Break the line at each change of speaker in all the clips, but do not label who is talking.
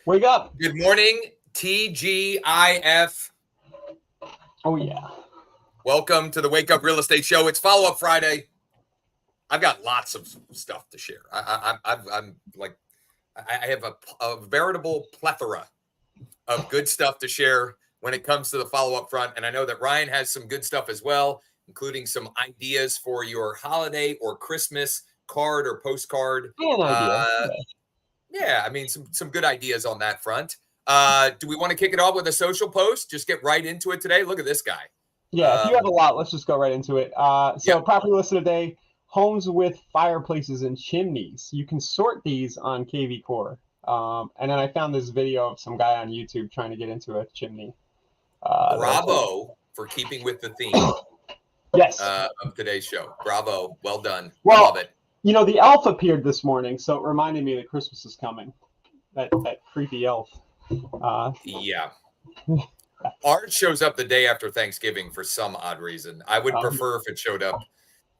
Wake up.
Good morning, TGIF.
Oh, yeah.
Welcome to the Wake Up Real Estate Show. It's Follow-Up Friday. I've got lots of stuff to share. I have a veritable plethora of good stuff to share when it comes to the follow-up front. And I know that Ryan has some good stuff as well, including some ideas for your holiday or Christmas card or postcard.
An idea.
Yeah, I mean, some good ideas on that front. Do we want to kick it off with a social post? Just get right into it today. Look at this guy.
Yeah, if you have a lot, let's just go right into it. Property list today, homes with fireplaces and chimneys. You can sort these on KV Core. And then I found this video of some guy on YouTube trying to get into a chimney.
Bravo for keeping with the theme.
Yes.
Of today's show. Bravo. Well done.
Well,
love it.
You know, the elf appeared this morning, so it reminded me that Christmas is coming. That creepy elf.
Yeah. Art shows up the day after Thanksgiving for some odd reason. I would prefer if it showed up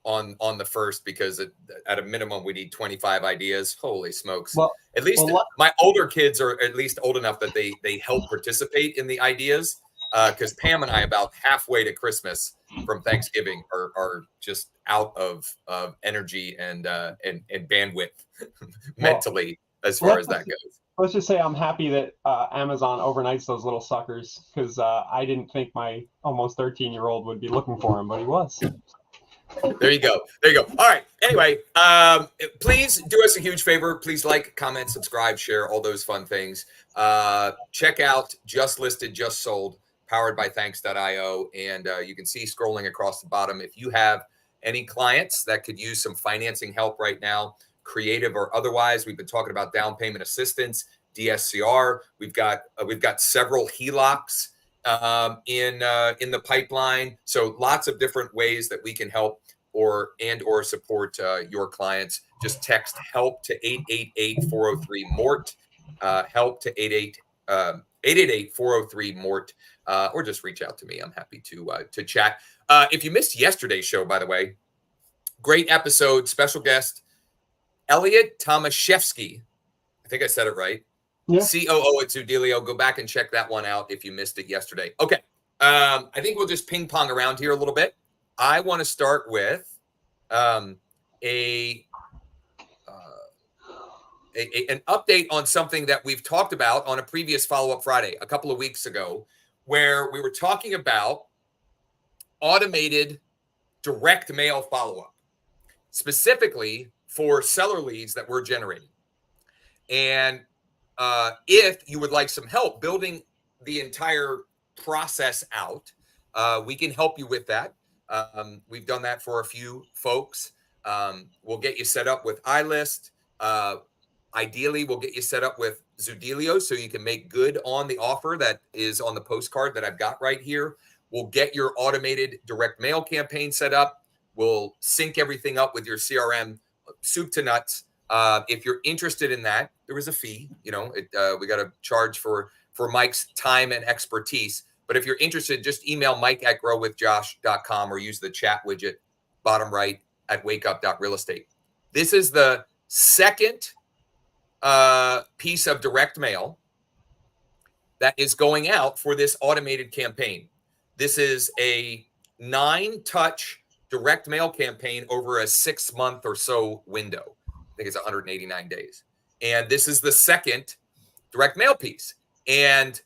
on the first, because at a minimum we need 25 ideas. Holy smokes.
Well,
at least my older kids are at least old enough that they help participate in the ideas, because Pam and I, about halfway to Christmas from Thanksgiving, are just out of energy and bandwidth mentally, as far as that goes.
Let's just say I'm happy that Amazon overnights those little suckers, because I didn't think my almost 13-year-old would be looking for him, but he was.
There you go. All right. Anyway, please do us a huge favor. Please like, comment, subscribe, share, all those fun things. Check out Just Listed, Just Sold, powered by Thanks.io. And you can see scrolling across the bottom, if you have any clients that could use some financing help right now, creative or otherwise. We've been talking about down payment assistance, DSCR. We've got several HELOCs in the pipeline. So lots of different ways that we can help or support your clients. Just text HELP to 888-403-MORT, HELP to 888-403-MORT, or just reach out to me. I'm happy to chat. If you missed yesterday's show, by the way, great episode, special guest, Elliot Tomaszewski. I think I said it right. Yeah. COO at Zudilio. Go back and check that one out if you missed it yesterday. Okay. I think we'll just ping pong around here a little bit. I want to start with an update on something that we've talked about on a previous Follow-Up Friday a couple of weeks ago, where we were talking about automated direct mail follow-up, specifically for seller leads that we're generating. And if you would like some help building the entire process out, we can help you with that. We've done that for a few folks. We'll get you set up with iList. Ideally, we'll get you set up with Zudilio so you can make good on the offer that is on the postcard that I've got right here. We'll get your automated direct mail campaign set up. We'll sync everything up with your CRM, soup to nuts. If you're interested in that, there is a fee. You know, we got to charge for Mike's time and expertise. But if you're interested, just email mike@growwithjosh.com or use the chat widget bottom right at wakeup.realestate. This is the second piece of direct mail that is going out for this automated campaign. This is a 9-touch direct mail campaign over a 6-month or so window. I think it's 189 days. And this is the second direct mail piece. And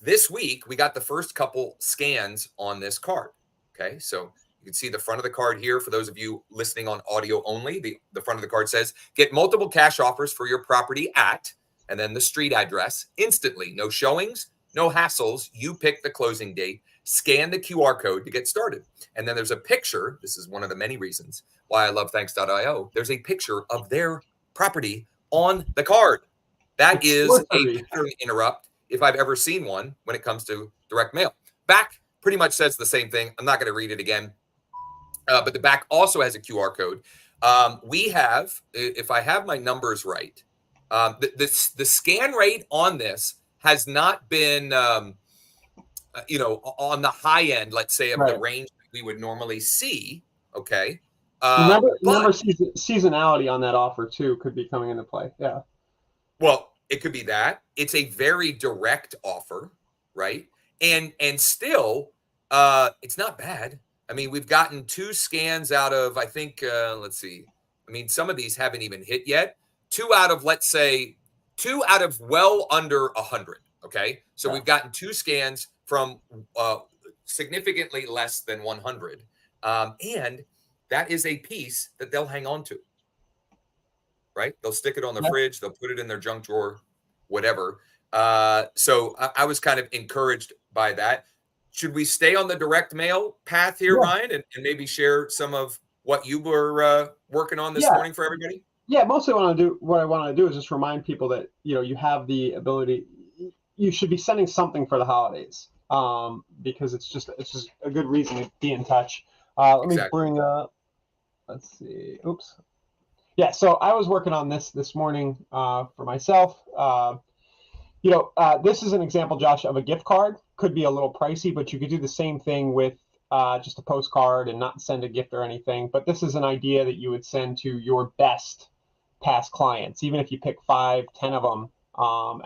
this week, we got the first couple scans on this card. Okay, so you can see the front of the card here. For those of you listening on audio only, the front of the card says, get multiple cash offers for your property at, and then the street address instantly. No showings, no hassles. You pick the closing date, scan the QR code to get started. And then there's a picture. This is one of the many reasons why I love Thanks.io. There's a picture of their property on the card. That is a pattern interrupt if I've ever seen one when it comes to direct mail. Back pretty much says the same thing. I'm not going to read it again. But the back also has a QR code. We have, if I have my numbers right, the scan rate on this has not been, on the high end, let's say, of the range that we would normally see. Okay.
Remember seasonality on that offer too could be coming into play. Yeah.
Well, It could be that. It's a very direct offer, right? And still, it's not bad. I mean, we've gotten 2 scans out of, I think, let's see. I mean, some of these haven't even hit yet. 2 out of, let's say, 2 out of well under 100. Okay. So we've gotten 2 scans from significantly less than 100. And that is a piece that they'll hang on to, right? They'll stick it on the fridge. They'll put it in their junk drawer, whatever. So I was kind of encouraged by that. Should we stay on the direct mail path here, Ryan, and maybe share some of what you were working on this morning for everybody?
Yeah, mostly what I want to do is just remind people that, you have the ability. You should be sending something for the holidays, because it's just a good reason to be in touch. Let me bring up. Let's see. Oops. Yeah, so I was working on this morning for myself. This is an example, Josh, of a gift card. Could be a little pricey, but you could do the same thing with just a postcard and not send a gift or anything. But this is an idea that you would send to your best past clients, even if you pick 5, 10 of them,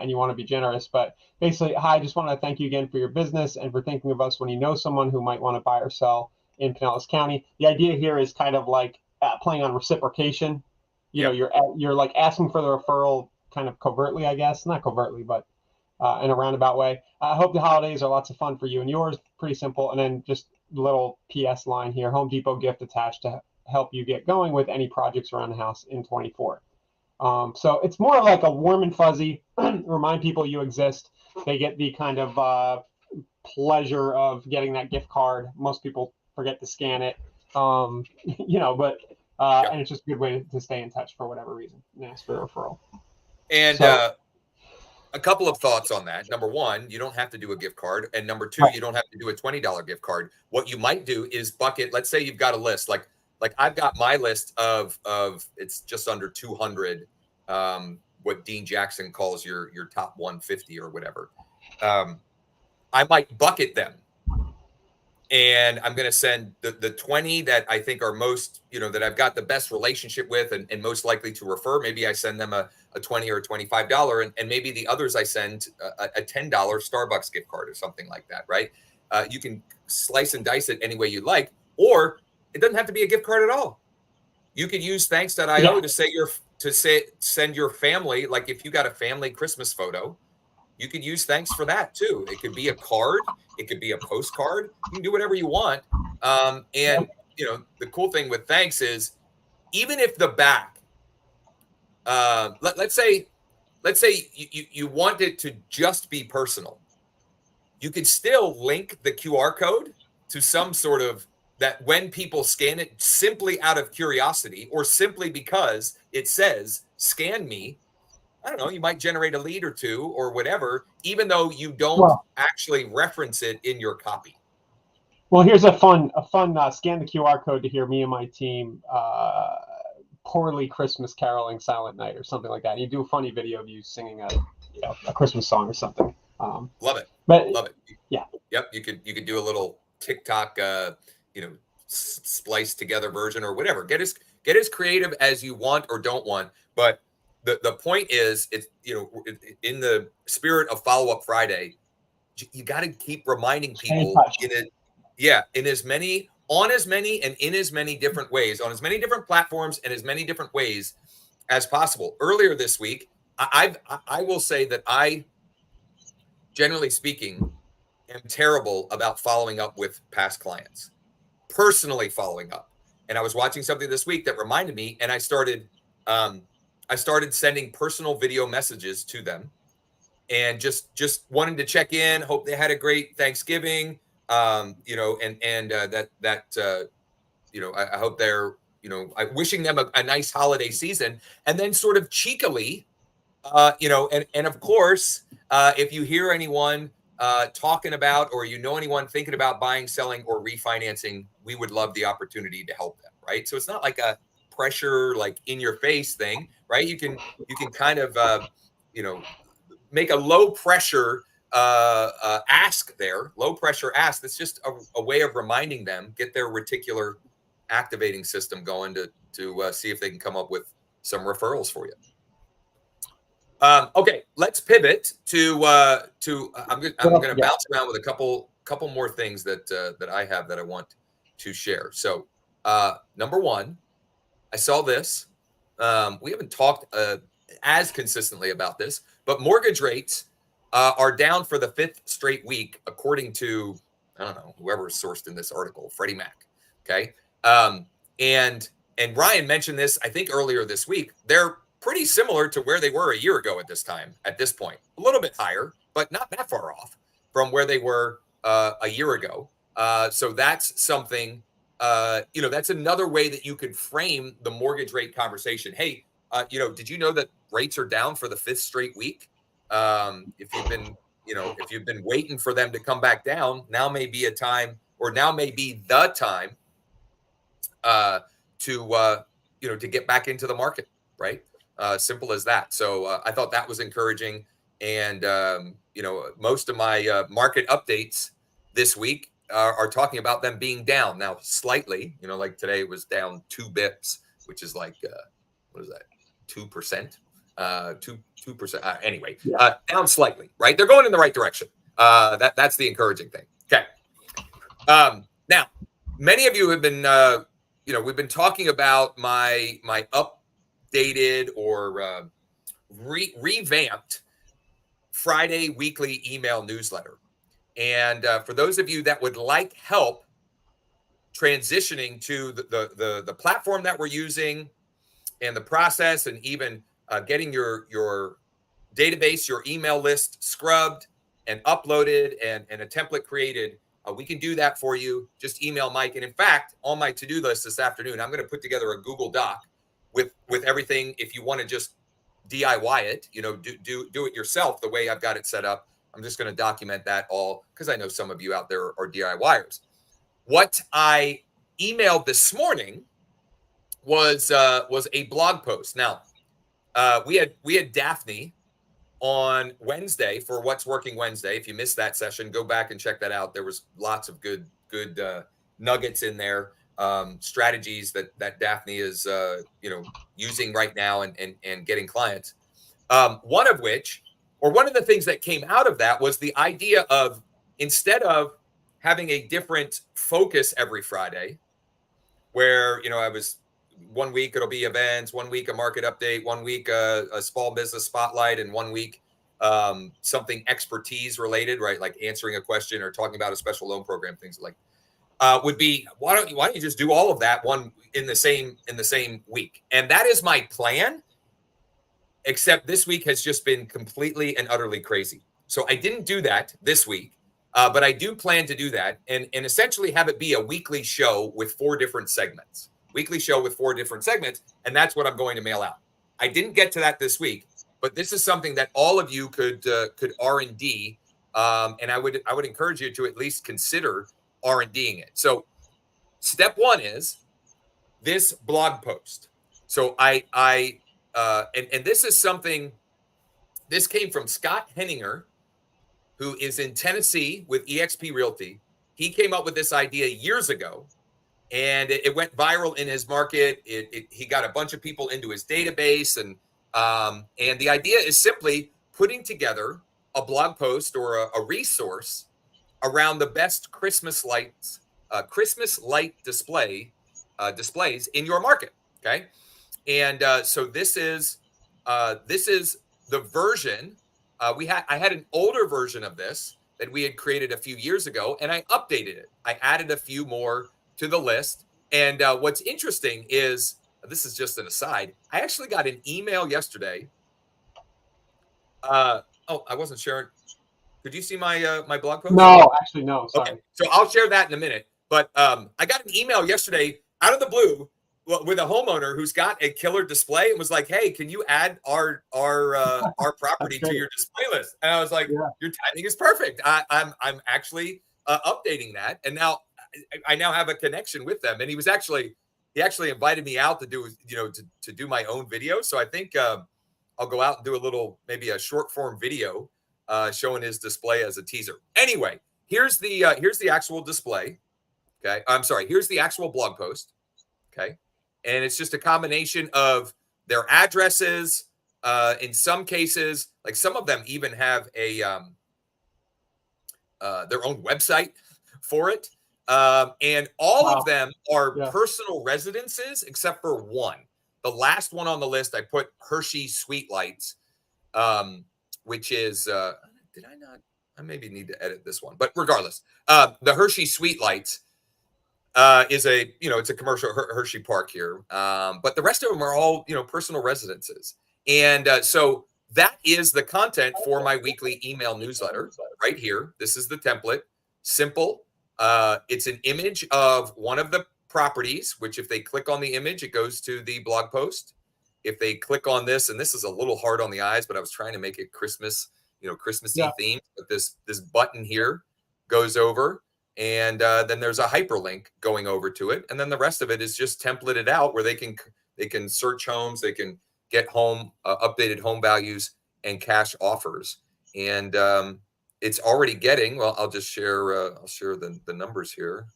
and you want to be generous. But basically, hi, I just want to thank you again for your business and for thinking of us when you know someone who might want to buy or sell in Pinellas County. The idea here is kind of like playing on reciprocation. You're like asking for the referral kind of covertly, I guess. Not covertly, but in a roundabout way. I hope the holidays are lots of fun for you and yours. Pretty simple. And then just a little PS line here, Home Depot gift attached to help you get going with any projects around the house in 24. So it's more like a warm and fuzzy, remind people you exist. They get the kind of pleasure of getting that gift card. Most people forget to scan it, but and it's just a good way to stay in touch for whatever reason and ask for a referral.
And a couple of thoughts on that. Number one, you don't have to do a gift card. And number two, you don't have to do a $20 gift card. What you might do is bucket. Let's say you've got a list, like I've got my list of it's just under 200, what Dean Jackson calls your top 150 or whatever. I might bucket them. And I'm going to send the 20 that I think are most, that I've got the best relationship with and most likely to refer. Maybe I send them a $20 or $25, and maybe the others I send a $10 Starbucks gift card or something like that, right? You can slice and dice it any way you like, or it doesn't have to be a gift card at all. You could use thanks.io to send your family, like if you got a family Christmas photo, you could use thanks for that too. It could be a card. It could be a postcard. You can do whatever you want. And the cool thing with thanks is even if the back, let's say you want it to just be personal, you could still link the QR code to some sort of that when people scan it simply out of curiosity or simply because it says scan me. I don't know, you might generate a lead or two or whatever, even though you don't actually reference it in your copy.
Well, here's a fun scan the QR code to hear me and my team poorly Christmas caroling Silent Night or something like that. And you do a funny video of you singing a Christmas song or something.
Love it. Love it.
Yeah.
Yep. You could do a little TikTok, spliced together version or whatever. Get as creative as you want or don't want, but the point is, it's in the spirit of Follow Up Friday, you got to keep reminding people in as many and in as many different ways, on as many different platforms and as many different ways as possible. Earlier this week, I will say that I, generally speaking, am terrible about following up with past clients, personally following up. And I was watching something this week that reminded me, and I started sending personal video messages to them and just wanting to check in, hope they had a great Thanksgiving, I hope they're, wishing them a nice holiday season. And then sort of cheekily, and of course, if you hear anyone talking about, or anyone thinking about buying, selling, or refinancing, we would love the opportunity to help them, right? So it's not like a pressure, like in your face thing, right? You can kind of make a low pressure ask there, low pressure ask. That's just a way of reminding them, get their reticular activating system going to see if they can come up with some referrals for you. Okay, let's pivot to I'm gonna
Yeah.
bounce around with a couple more things that I have that I want to share. So number one, I saw this. We haven't talked as consistently about this, but mortgage rates are down for the 5th straight week, according to, I don't know, whoever sourced in this article, Freddie Mac. Okay. Um, and Ryan mentioned this, I think, earlier this week. They're pretty similar to where they were a year ago at this time, at this point. A little bit higher, but not that far off from where they were a year ago. So that's something, that's another way that you could frame the mortgage rate conversation. Hey, did you know that rates are down for the 5th straight week? If you've been waiting for them to come back down, now may be a time, or now may be the time to get back into the market, right? Simple as that. So I thought that was encouraging. And, most of my market updates this week are talking about them being down now slightly, like today it was down 2 bips, which is like, what is that? 2%, 2%. Anyway, down slightly, right? They're going in the right direction. That's the encouraging thing. Okay. Now, many of you have been, we've been talking about my updated or revamped Friday weekly email newsletter. And for those of you that would like help transitioning to the platform that we're using and the process, and even getting your database, your email list scrubbed and uploaded and a template created, we can do that for you. Just email Mike. And in fact, on my to-do list this afternoon, I'm going to put together a Google Doc with everything. If you want to just DIY it, do it yourself the way I've got it set up. I'm just going to document that all because I know some of you out there are DIYers. What I emailed this morning was a blog post. Now, we had Daphne on Wednesday for What's Working Wednesday. If you missed that session, go back and check that out. There was lots of good nuggets in there, strategies that Daphne is using right now and getting clients. One of the things that came out of that was the idea of, instead of having a different focus every Friday, where I was, 1 week it'll be events, 1 week a market update, 1 week a small business spotlight, and 1 week something expertise related, right? Like answering a question or talking about a special loan program, things like would be, why don't you just do all of that one in the same week? And that is my plan, except this week has just been completely and utterly crazy. So I didn't do that this week, but I do plan to do that and essentially have it be a weekly show with 4 different segments. And that's what I'm going to mail out. I didn't get to that this week, but this is something that all of you could R&D, and I would encourage you to at least consider R&Ding it. So step 1 is this blog post. So and this is something, this came from Scott Henninger, who is in Tennessee with eXp Realty. He came up with this idea years ago, and it went viral in his market. He got a bunch of people into his database, and the idea is simply putting together a blog post or a resource around the best Christmas light displays in your market. Okay, and so this is the version. I had an older version of this that we had created a few years ago, and I updated it. I added a few more to the list. And what's interesting is, this is just an aside, I actually got an email yesterday. I wasn't sharing. Could you see my my blog post?
No, actually, no. Sorry.
Okay, so I'll share that in a minute. But I got an email yesterday out of the blue with a homeowner who's got a killer display and was like, "Hey, can you add our property to your display list?" And I was like, "Your timing is perfect. I'm actually updating that, and now I now have a connection with them." And he actually invited me out to do to do my own video. So I think I'll go out and do maybe a short form video showing his display as a teaser. Anyway, here's the actual display. Okay, I'm sorry. Here's the actual blog post. Okay. And it's just a combination of their addresses, In some cases, like some of them even have a their own website for it. And all of them are personal residences except for one. The last one on the list, I put Hershey Sweet Lights, which is, did I not? I maybe need to edit this one, but regardless, the Hershey Sweet Lights is a, it's a commercial Hershey Park here. But the rest of them are all, personal residences. And so that is the content for my weekly email newsletter right here. This is the template. Simple. It's an image of one of the properties, which if they click on the image, it goes to the blog post. If they click on this, and this is a little hard on the eyes, but I was trying to make it Christmas, Christmassy themed. But this button here goes over, and then there's a hyperlink going over to it, and then the rest of it is just templated out where they can search homes, they can get updated home values and cash offers, and it's already getting. Well, I'll just share. I'll share the numbers here.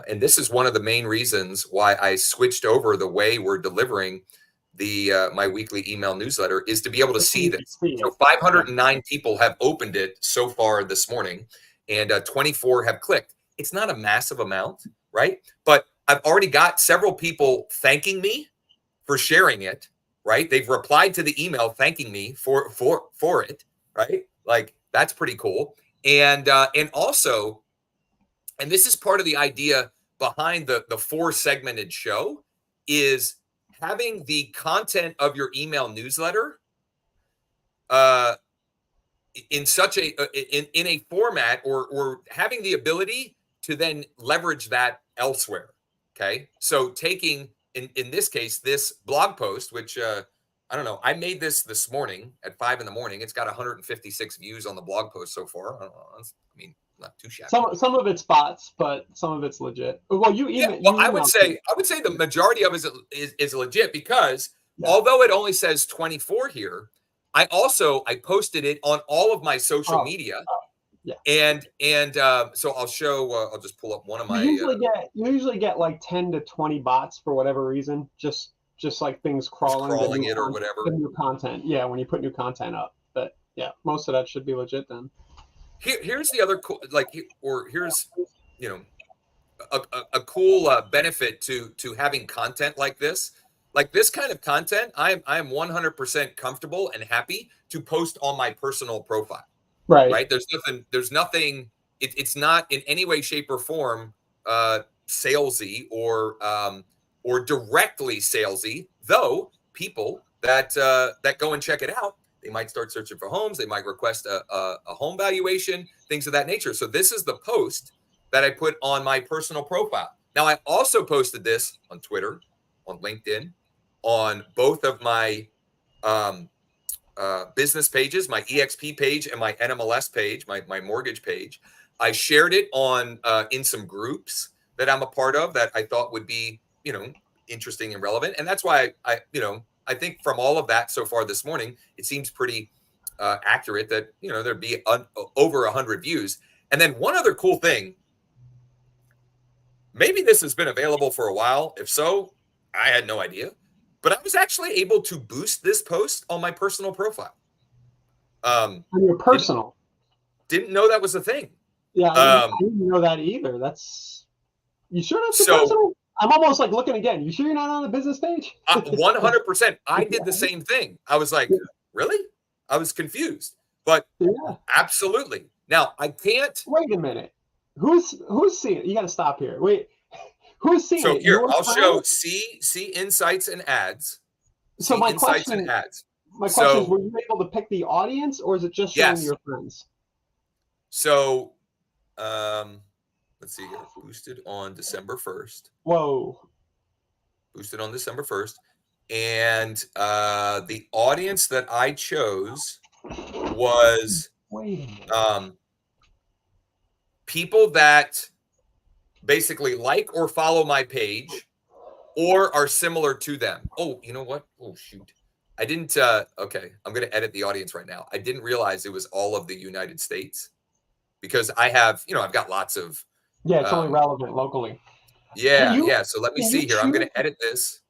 And this is one of the main reasons why I switched over the way we're delivering the my weekly email newsletter, is to be able to see this. So 509 people have opened it so far this morning, and 24 have clicked. It's not a massive amount, right? But I've already got several people thanking me for sharing it, right? They've replied to the email thanking me for it, right? Like, that's pretty cool. And also, and this is part of the idea behind the 4-segmented show, is having the content of your email newsletter in such in a format, or having the ability to then leverage that elsewhere. Okay, so taking in this case this blog post, which I don't know, I made this morning at 5 in the morning. It's got 156 views on the blog post so far. I don't know, I mean, not too shabby.
Some of it's bots, but some of it's legit. Well,
I would say the majority of it is legit, because although it only says 24 here, I posted it on all of my social media. And so I'll show. I'll just pull up one of my.
You usually get like 10 to 20 bots for whatever reason. Just like things crawling
it or whatever.
New content. Yeah, when you put new content up. But yeah, most of that should be legit then.
Here's the other cool, here's a cool benefit to having content like this. Like this kind of content, I am 100% comfortable and happy to post on my personal profile. Right. There's nothing. It's not in any way, shape, or form salesy or directly salesy. Though people that go and check it out, they might start searching for homes. They might request a home valuation, things of that nature. So this is the post that I put on my personal profile. Now, I also posted this on Twitter, on LinkedIn, on both of my business pages, my EXP page and my NMLS page, my mortgage page. I shared it on in some groups that I'm a part of that I thought would be, interesting and relevant. And that's why I think from all of that so far this morning, it seems pretty accurate that, there'd be over 100 views. And then one other cool thing, maybe this has been available for a while. If so, I had no idea. But I was actually able to boost this post on my personal profile.
On your personal?
Didn't know that was a thing.
Yeah, I didn't know that either. You sure that's the personal? I'm almost like looking again. You sure you're not on the business page?
100%. I did the same thing. I was like, really? I was confused. But absolutely. Now, I can't.
Wait a minute. Who's seeing it? You got to stop here. Wait. Who's seeing it?
So here, I'll show see insights and ads.
So my question is, were you able to pick the audience, or is it just showing your friends?
So, let's see here. Boosted on December 1st.
Whoa.
Boosted on December 1st. And the audience that I chose was people that basically like or follow my page or are similar to them. Oh, you know what? Oh, shoot. I didn't. Okay, I'm going to edit the audience right now. I didn't realize it was all of the United States, because I have, I've got lots of. Yeah,
it's only relevant locally.
Yeah. So let me see here. I'm going to edit this.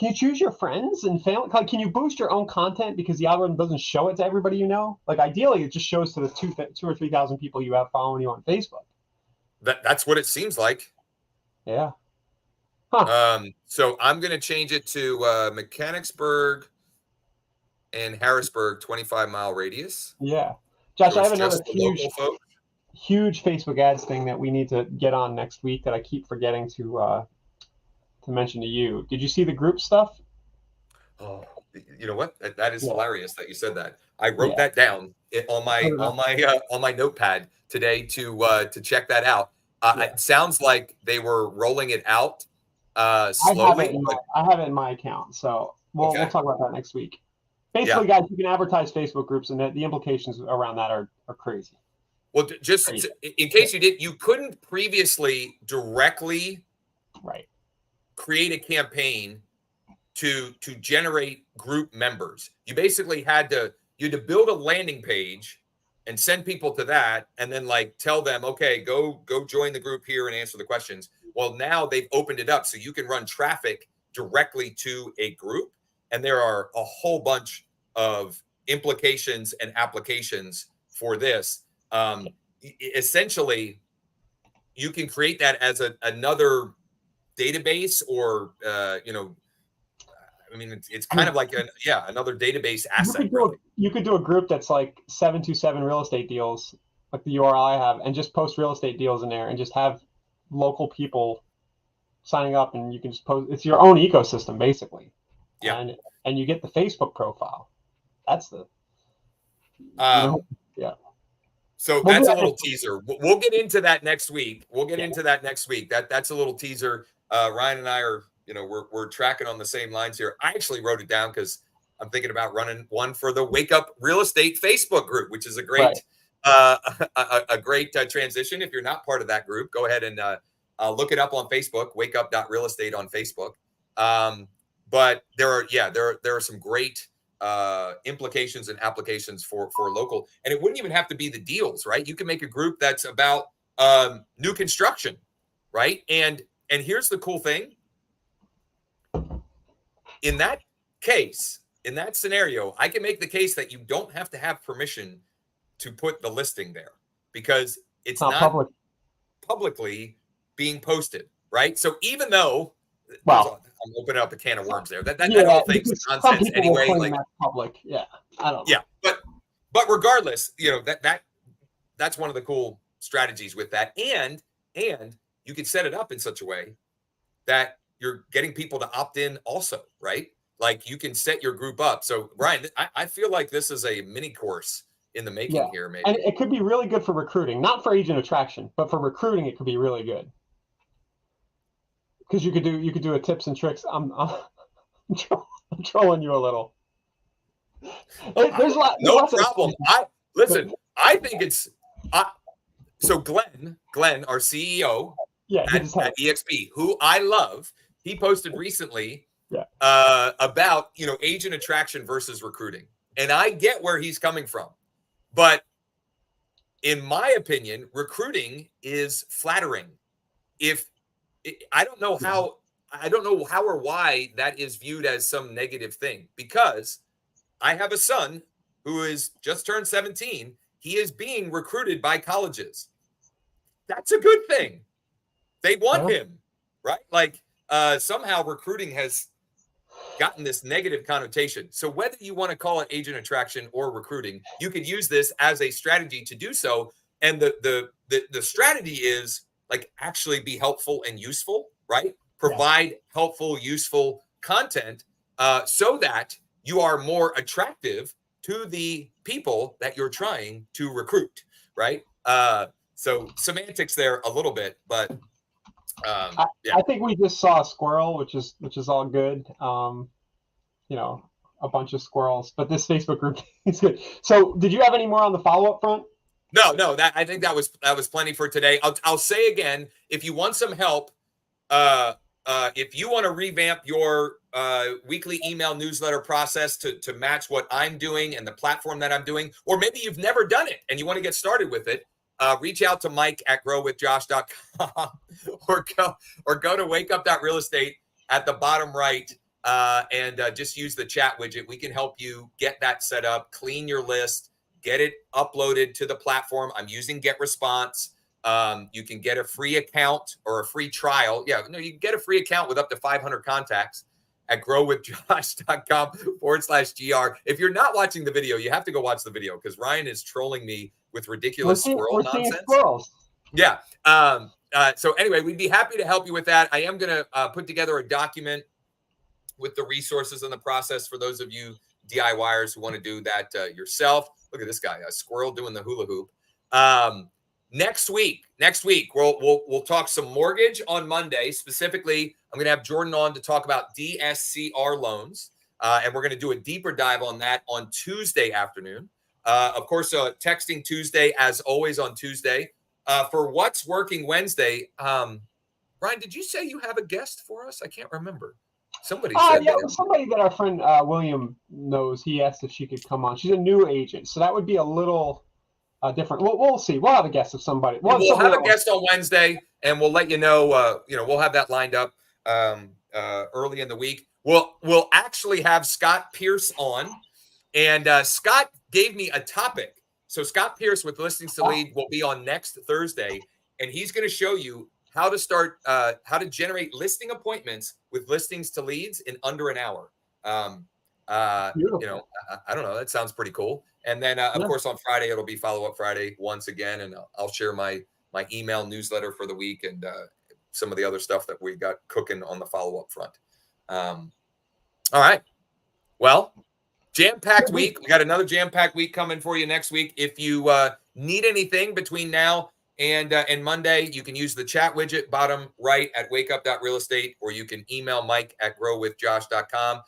Can you choose your friends and family? Like, can you boost your own content because the algorithm doesn't show it to everybody you know? Like, ideally, it just shows to the 2 or 3,000 people you have following you on Facebook.
That's what it seems like.
Yeah.
So I'm going to change it to Mechanicsburg and Harrisburg 25-mile radius.
Yeah. Josh,
So
I have
it's
another
just the local folks.
huge Facebook ads thing that we need to get on next week that I keep forgetting to mention to you. Did you see the group stuff?
Oh, you know what? That is
Yeah.
hilarious that you said that. I wrote that down on my notepad today to check that out. It sounds like they were rolling it out slowly.
I have it in my account, so we'll talk about that next week. Basically, guys, you can advertise Facebook groups, and the implications around that are crazy.
Well, just in case you did, you couldn't previously directly create a campaign to generate group members. You basically had to build a landing page and send people to that, and then like tell them, okay, go join the group here and answer the questions. Well, now they've opened it up so you can run traffic directly to a group, and there are a whole bunch of implications and applications for this. Essentially, you can create that as another database, or I mean, it's kind of like another database asset.
You could do a group that's like 727 real estate deals, like the URL I have, and just post real estate deals in there, and just have local people signing up, and you can just post. It's your own ecosystem, basically.
Yeah.
And you get the Facebook profile. That's the. Yeah.
So that's a little teaser. We'll get into that next week. That's a little teaser. Ryan and I are, we're tracking on the same lines here. I actually wrote it down because I'm thinking about running one for the Wake Up Real Estate Facebook group, which is a great, transition. If you're not part of that group, go ahead and look it up on Facebook. wakeup.realestate on Facebook. But there are some great implications and applications for local, and it wouldn't even have to be the deals, right? You can make a group that's about new construction, right? And here's the cool thing. In that case, in that scenario, I can make the case that you don't have to have permission to put the listing there because it's not publicly being posted, right? So even though, I'm opening up a can of worms there. That whole thing's nonsense anyway. Like
public, I don't know.
Yeah, but regardless, that's one of the cool strategies with that, and you can set it up in such a way that you're getting people to opt in also, right? Like you can set your group up. So Brian, I feel like this is a mini course in the making here, maybe.
And it could be really good for recruiting, not for agent attraction, but for recruiting, it could be really good. Because you could do a tips and tricks. I'm trolling you a little. There's a lot.
No problem. I think it's so Glenn, our CEO at EXP, who I love, he posted recently about agent attraction versus recruiting, and I get where he's coming from, but in my opinion, recruiting is flattering. I don't know how or why that is viewed as some negative thing, because I have a son who is just turned 17. He is being recruited by colleges. That's a good thing. They want him, right? Like somehow recruiting has gotten this negative connotation. So whether you want to call it agent attraction or recruiting, you could use this as a strategy to do so. And the strategy is like actually be helpful and useful, right? Provide helpful, useful content so that you are more attractive to the people that you're trying to recruit, right? So semantics there a little bit, but
I think we just saw a squirrel, which is all good. A bunch of squirrels, but this Facebook group is good. So did you have any more on the follow-up front?
No, I think that was plenty for today. I'll say again, if you want some help, if you want to revamp your weekly email newsletter process to match what I'm doing and the platform that I'm doing, or maybe you've never done it and you want to get started with it, reach out to Mike at growwithjosh.com or go to wakeup.realestate at the bottom right. and just use the chat widget. We can help you get that set up, clean your list, get it uploaded to the platform. I'm using Get Response. You can get a free account or a free trial. Yeah, no, you can get a free account with up to 500 contacts at growwithjosh.com/GR. If you're not watching the video, you have to go watch the video because Ryan is trolling me with ridiculous squirrel nonsense.
Squirrels.
Yeah. So anyway, we'd be happy to help you with that. I am going to put together a document with the resources and the process for those of you DIYers who want to do that yourself. Look at this guy, a squirrel doing the hula hoop. Next week, we'll talk some mortgage on Monday. Specifically, I'm going to have Jordan on to talk about DSCR loans, and we're going to do a deeper dive on that on Tuesday afternoon. Of course, texting Tuesday, as always on Tuesday. For What's Working Wednesday, Ryan, did you say you have a guest for us? I can't remember. Somebody said
yeah, somebody that our friend William knows. He asked if she could come on. She's a new agent, so that would be a little different. We'll see. We'll have a guest of somebody.
We'll have a guest on Wednesday, and we'll let you know. We'll have that lined up early in the week. We'll actually have Scott Pierce on, and Scott gave me a topic. So Scott Pierce with Listings to Lead will be on next Thursday, and he's going to show you how to start, how to generate listing appointments with listings to leads in under an hour. I don't know. That sounds pretty cool. And then, of course, on Friday, it'll be Follow-Up Friday once again, and I'll share my email newsletter for the week and some of the other stuff that we got cooking on the follow-up front. All right. Well, jam-packed week. We got another jam-packed week coming for you next week. If you need anything between now and Monday, you can use the chat widget bottom right at wakeup.realestate, or you can email Mike at growwithjosh.com.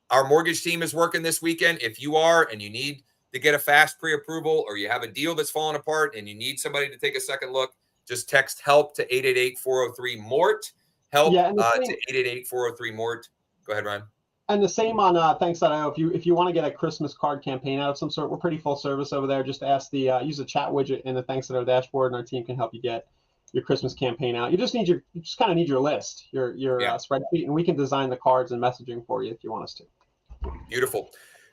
Our mortgage team is working this weekend. If you are and you need to get a fast pre-approval, or you have a deal that's falling apart and you need somebody to take a second look, just text help to 888-403-MORT. Help to 888-403-MORT. Go ahead, Ryan.
And the same on Thanks.io. If you want to get a Christmas card campaign out of some sort, we're pretty full service over there. Just ask use the chat widget in the Thanks.io dashboard, and our team can help you get your Christmas campaign out. You just kind of need your list, your spreadsheet, and we can design the cards and messaging for you if you want us to.
Beautiful.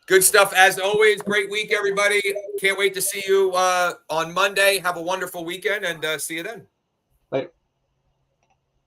Good stuff as always. Great week, everybody. Can't wait to see you on Monday. Have a wonderful weekend, and see you then.
Later.